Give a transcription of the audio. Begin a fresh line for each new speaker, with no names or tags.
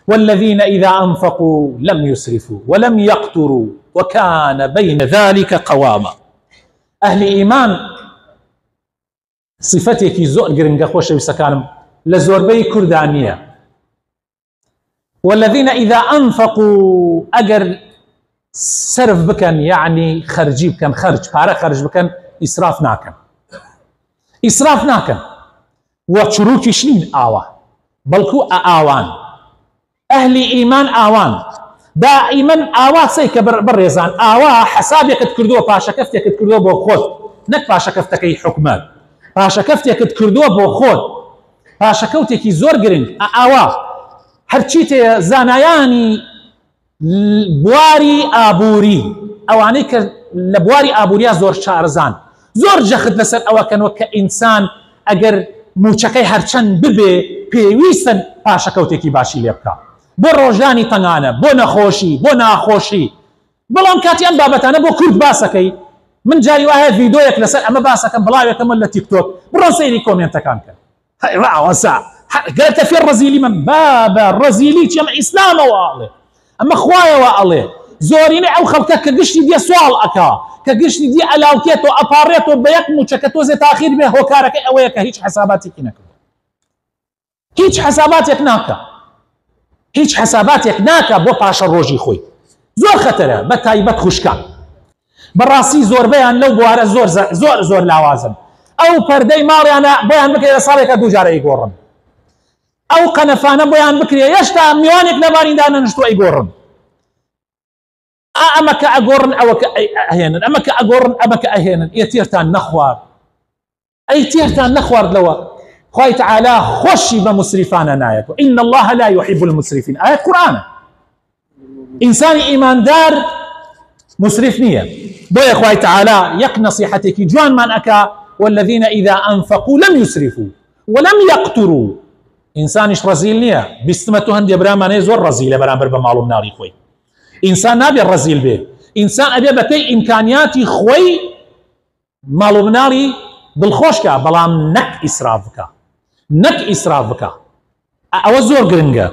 والذين إذا أنفقوا لم يسرفوا ولم يقتروا وكان بين ذلك قواما. أهل إيمان صفتێکی زۆر گرنگە خۆشەویستەکانم لە زۆربەی کوردانیە. والذين إذا أنفقوا أجر سرف بكن يعني خرجي بكن خرج بارا خرج بكن إسراف ناكن إسراف ناكن وشروكي شنين آوا بلكو آوان أهل إيمان آوان دائما آوا سيك بريزان آوا حسابك تكردوه باشا كفتك تكردوه بو خود نك باشا كفتك أي حكمان باشا كفتك تكردوه بو خود باشا كوتك زور قرنج آوا هرچیت زانایانی بواری آبوری ئەوانەی کە لە بواری ئابووریا زۆر شارزان زۆر جەخت لەسەر ئەوەکەنەوە کە ئینسان ئەگەر موچەکەی هەرچەند ببێ پێویستن پاشەکەوتێکی باشی لێ بکە بۆ ڕۆژانی تەنگانە بۆ نەخۆشی بۆ ناخۆشی. بەڵام کاتی ئەم بابەتانە بۆ کورد باسەکەی من جاری وایە ڤیدۆیەک لەسەر ئەمە باسەکەم بڵاوێکەمە لە تیکتۆک بڕۆ سەیری کۆمێنتەکان کە قالت في الرزيلي من بابا الرزيلي كم اسلام والله اما خوايا والله زوريني او خلقك كقشتي دي سوال اكا كقشتي دي الاوكيتو اباريتو بيك موشكتو زي تاخير به هوكارك اويك هيك حساباتك هناك هيك حساباتك ناكا هيك حساباتك ناكا بو باشا روجي خوي زور خطره بتايبت خوشكا براسي زور بيان لو بواره زور زور زور لوازم او فردي مالي انا بيان بكري صالك دو جاره يقورن او قنفانه بيان بكري يشتا ميوانك لبارين دانا نشتو يقورن امك اقورن او اهينا امك اقورن امك اهينا يتيرتان نخوار اي تيرتان نخوار لوا خوي تعالى خشي بمسرفان نايك ان الله لا يحب المسرفين ايه قران انسان ايمان دار مسرف نيه بويا خوي تعالى يك نصيحتك جوان من اكا والذين اذا انفقوا لم يسرفوا ولم يقتروا انسانش رزيل نيه بيستمتو هندي برامانه زور رزيله برامبر بمالو ناري خوي انسان نابي الرزيل به انسان ابي بكي امكانياتي خوي مالو ناري بالخوشكا بلام نك اسرافك او زور قرنقه